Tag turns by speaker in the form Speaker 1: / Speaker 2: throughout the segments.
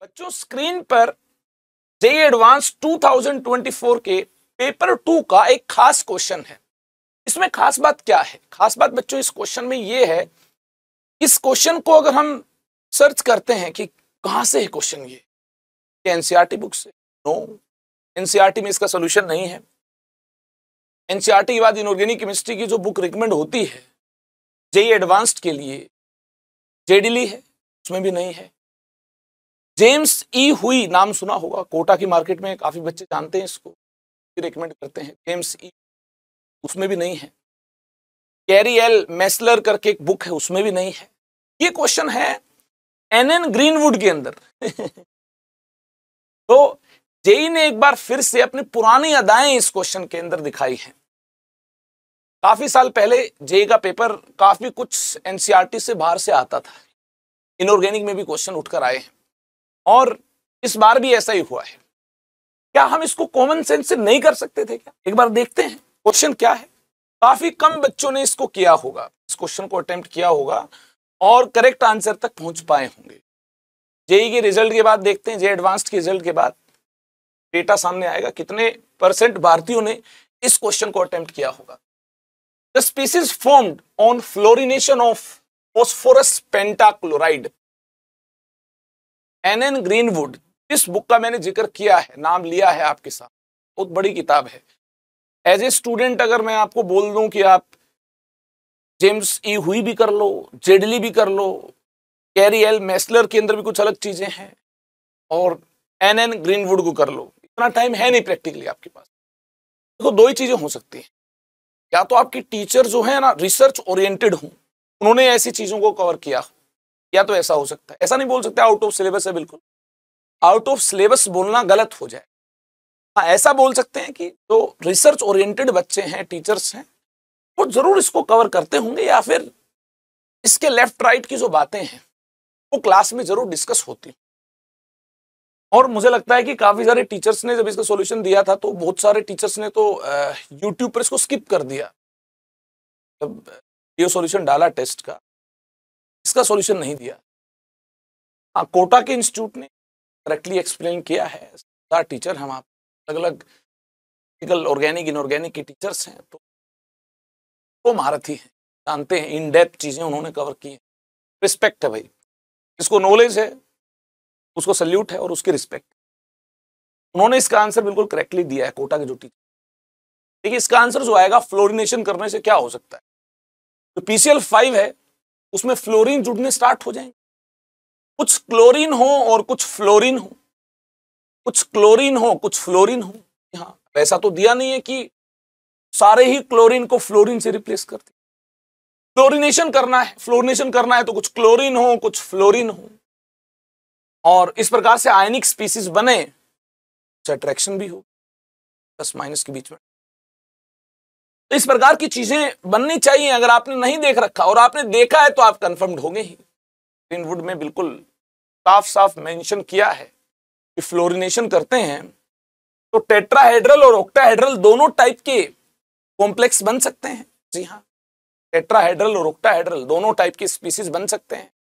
Speaker 1: बच्चों स्क्रीन पर JEE advance 2024 के पेपर 2 का एक खास क्वेश्चन है। इसमें खास बात क्या है? खास बात बच्चों इस क्वेश्चन में ये है, इस क्वेश्चन को अगर हम सर्च करते हैं कि कहां से है क्वेश्चन, ये एनसीईआरटी बुक से? नो, एनसीईआरटी में इसका सोल्यूशन नहीं है। एनसीईआरटी के बाद इनऑर्गेनिक केमिस्ट्री की जो बुक रिकमेंड होती है जेईई एडवांस्ड के लिए, जेडीली है, उसमें भी नहीं है। जेम्स ई हुई नाम सुना होगा, कोटा की मार्केट में काफी बच्चे जानते हैं इसको, रिकमेंड करते हैं। जेम्स ई, उसमें भी नहीं है। कैरी एल मेसलर करके एक बुक है, उसमें भी नहीं है। ये क्वेश्चन है एनएन ग्रीनवुड के अंदर। तो जेईई ने एक बार फिर से अपनी पुरानी अदाएं इस क्वेश्चन के अंदर दिखाई हैं। काफी साल पहले जेईई का पेपर काफी कुछ एनसीईआरटी से बाहर से आता था, इनऑर्गेनिक में भी क्वेश्चन उठकर आए हैं और इस बार भी ऐसा ही हुआ है। क्या हम इसको कॉमन सेंस से नहीं कर सकते थे क्या? एक बार देखते हैं क्वेश्चन क्या है। काफी कम बच्चों ने इसको किया होगा, इस क्वेश्चन को अटेम्प्ट किया होगा और करेक्ट आंसर तक पहुंच पाए होंगे। जेईई के रिजल्ट के बाद देखते हैं, जेईई एडवांस्ड के रिजल्ट के बाद डेटा सामने आएगा कितने परसेंट भारतीयों ने इस क्वेश्चन को अटेम्प्ट किया होगा। The species formed on fluorination of phosphorus pentachloride, NN Greenwood. इस बुक का मैंने जिक्र किया है, नाम लिया है आपके साथ, बहुत बड़ी किताब है। एज ए स्टूडेंट अगर मैं आपको बोल दूं कि आप जेम्स ई हुई भी कर लो, जेडली भी कर लो, कैरी एल मेसलर के अंदर भी कुछ अलग चीजें हैं और एनएन ग्रीनवुड को कर लो, इतना टाइम है नहीं प्रैक्टिकली आपके पास। देखो दो ही चीजें हो सकती हैं, या तो आपकी टीचर जो है ना रिसर्च ओरिएंटेड हो, उन्होंने ऐसी चीजों को कवर किया हो, या तो ऐसा हो सकता है। ऐसा नहीं बोल सकते आउट ऑफ सिलेबस है, बिल्कुल आउट ऑफ सिलेबस बोलना गलत हो जाए। हाँ, ऐसा बोल सकते हैं कि जो रिसर्च ओरिएंटेड बच्चे हैं, टीचर्स हैं, वो जरूर इसको कवर करते होंगे, या फिर इसके लेफ्ट राइट की जो बातें हैं वो क्लास में जरूर डिस्कस होती हैं। और मुझे लगता है कि काफी सारे टीचर्स ने जब इसका सॉल्यूशन दिया था तो बहुत सारे टीचर्स ने तो यूट्यूब पर इसको स्किप कर दिया। जब ये सॉल्यूशन डाला टेस्ट का, इसका सॉल्यूशन नहीं दिया। हाँ, कोटा के इंस्टीट्यूट ने करेक्टली एक्सप्लेन किया है। टीचर हम आप अलग अलग ऑर्गेनिक इनऑर्गेनिक के टीचर्स हैं, तो वो महारथी हैं, जानते हैं, इन डेप्थ चीजें उन्होंने कवर की है। रिस्पेक्ट है भाई, जिसको नॉलेज है उसको सल्यूट है और उसकी रिस्पेक्ट। उन्होंने इसका आंसर बिल्कुल करेक्टली दिया है, कोटा के जो टीचर। देखिए इसका आंसर जो आएगा, फ्लोरिनेशन करने से क्या हो सकता है, तो PCl5 है उसमें फ्लोरीन जुड़ने स्टार्ट हो जाएंगे। कुछ क्लोरीन हो और कुछ फ्लोरीन हो, कुछ क्लोरीन हो कुछ फ्लोरीन हो। हाँ, ऐसा तो दिया नहीं है कि सारे ही क्लोरीन को फ्लोरीन से रिप्लेस कर दे। फ्लोरिनेशन करना है, फ्लोरिनेशन करना है तो कुछ क्लोरीन हो कुछ फ्लोरीन हो, और इस प्रकार से आयनिक स्पीसीज बने, अट्रैक्शन भी हो प्लस माइनस के बीच में। तो इस प्रकार की चीजें बननी चाहिए। अगर आपने नहीं देख रखा और आपने देखा है तो आप कंफर्म्ड होंगे ही। ग्रीनवुड में बिल्कुल साफ साफ मेंशन किया है कि फ्लोरिनेशन करते हैं तो टेट्राहेड्रल और ऑक्टाहेड्रल दोनों टाइप के कॉम्प्लेक्स बन सकते हैं। जी हाँ, टेट्राहेड्रल और ऑक्टाहेड्रल दोनों टाइप के स्पीसीज बन सकते हैं,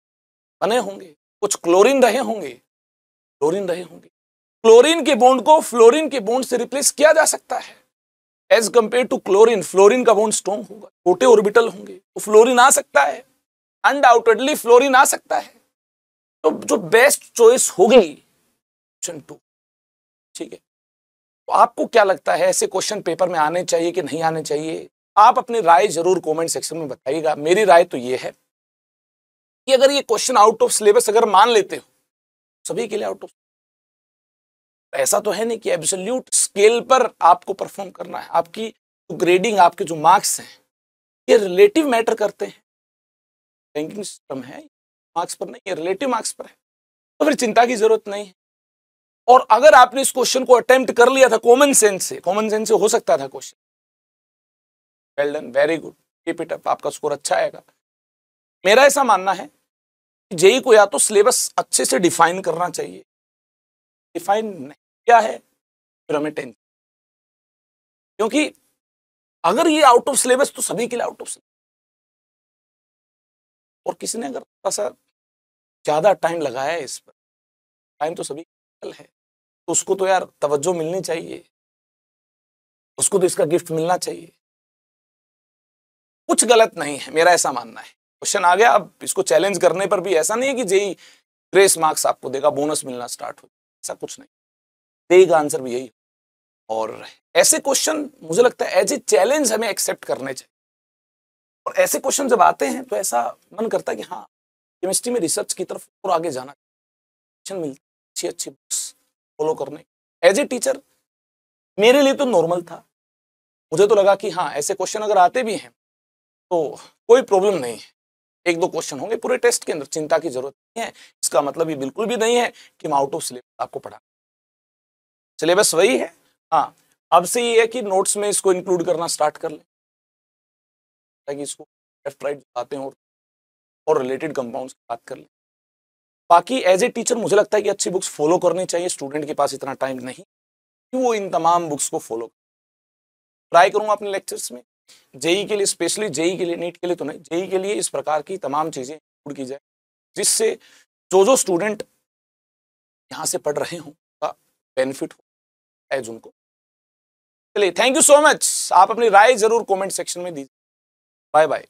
Speaker 1: बने होंगे। कुछ क्लोरीन रहे होंगे, फ्लोरीन रहे होंगे। क्लोरीन के बॉन्ड को फ्लोरीन के बॉन्ड से रिप्लेस किया जा सकता है। As compare to chlorine, fluorine का बॉन्ड स्ट्रॉन्ग होगा, छोटे ऑर्बिटल होंगे, तो फ्लोरीन आ सकता है, अनडाउटेडली फ्लोरीन आ सकता है। तो जो बेस्ट चॉइस होगी ऑप्शन 2। ठीक है, तो आपको क्या लगता है, ऐसे क्वेश्चन पेपर में आने चाहिए कि नहीं आने चाहिए? आप अपनी राय जरूर कमेंट सेक्शन में बताइएगा। मेरी राय तो ये है कि अगर ये क्वेश्चन आउट ऑफ सिलेबस अगर मान लेते हो, सभी के लिए आउट ऑफ, ऐसा तो है नहीं कि एब्सोल्यूट स्केल पर आपको परफॉर्म करना है। आपकी जो ग्रेडिंग, आपके जो मार्क्स हैं, ये रिलेटिव मैटर करते हैं। रैंकिंग सिस्टम है, मार्क्स पर नहीं, ये रिलेटिव मार्क्स पर है, तो फिर चिंता की जरूरत नहीं है। और अगर आपने इस क्वेश्चन को अटेम्प्ट कर लिया था कॉमन सेंस से हो सकता था question, well done, very good, keep it up, आपका स्कोर अच्छा आएगा। मेरा ऐसा मानना है कि जेईई को या तो सिलेबस अच्छे से डिफाइन करना चाहिए, डिफाइन नहीं क्या है फिर हमें टेंशन, क्योंकि अगर ये आउट ऑफ सिलेबस तो सभी के लिए आउट ऑफ सिलेबस, और किसी ने अगर थोड़ा सा ज्यादा टाइम लगाया है इस पर, टाइम तो सभी है, तो उसको तो यार तवज्जो मिलनी चाहिए, उसको तो इसका गिफ्ट मिलना चाहिए। कुछ गलत नहीं है, मेरा ऐसा मानना है। क्वेश्चन आ गया, अब इसको चैलेंज करने पर भी ऐसा नहीं है कि जेई ग्रेस मार्क्स आपको देगा, बोनस मिलना स्टार्ट हो, ऐसा कुछ नहीं, देगा आंसर भी यही। और ऐसे क्वेश्चन मुझे लगता है एज ए चैलेंज हमें एक्सेप्ट करने चाहिए। और ऐसे क्वेश्चन जब आते हैं तो ऐसा मन करता है कि हाँ, केमिस्ट्री में रिसर्च की तरफ और आगे जाना, मिलती अच्छी अच्छी बुक्स फॉलो करने। एज ए टीचर मेरे लिए तो नॉर्मल था, मुझे तो लगा कि हाँ, ऐसे क्वेश्चन अगर आते भी हैं तो कोई प्रॉब्लम नहीं है, एक दो क्वेश्चन होंगे पूरे टेस्ट के अंदर, चिंता की जरूरत नहीं है। इसका मतलब ये बिल्कुल भी नहीं है कि हम आउट ऑफ सिलेबस आपको पढ़ा, सिलेबस वही है। हाँ, अब से ये है कि नोट्स में इसको इंक्लूड करना स्टार्ट कर लें, ताकि इसको लेफ्ट राइट आते हैं और रिलेटेड कंपाउंड्स की बात कर लें। बाकी एज ए टीचर मुझे लगता है कि अच्छी बुक्स फॉलो करनी चाहिए, स्टूडेंट के पास इतना टाइम नहीं कि वो इन तमाम बुक्स को फॉलो। ट्राई करूंगा अपने लेक्चर्स में जेई के लिए, स्पेशली जेई के लिए, नीट के लिए तो नहीं, जेई के लिए इस प्रकार की तमाम चीजें इंक्लूड की जाए, जिससे जो स्टूडेंट यहाँ से पढ़ रहे हों का बेनिफिट हो एज उनको। चलिए, थैंक यू सो मच। आप अपनी राय जरूर कमेंट सेक्शन में दीजिए। Bye bye.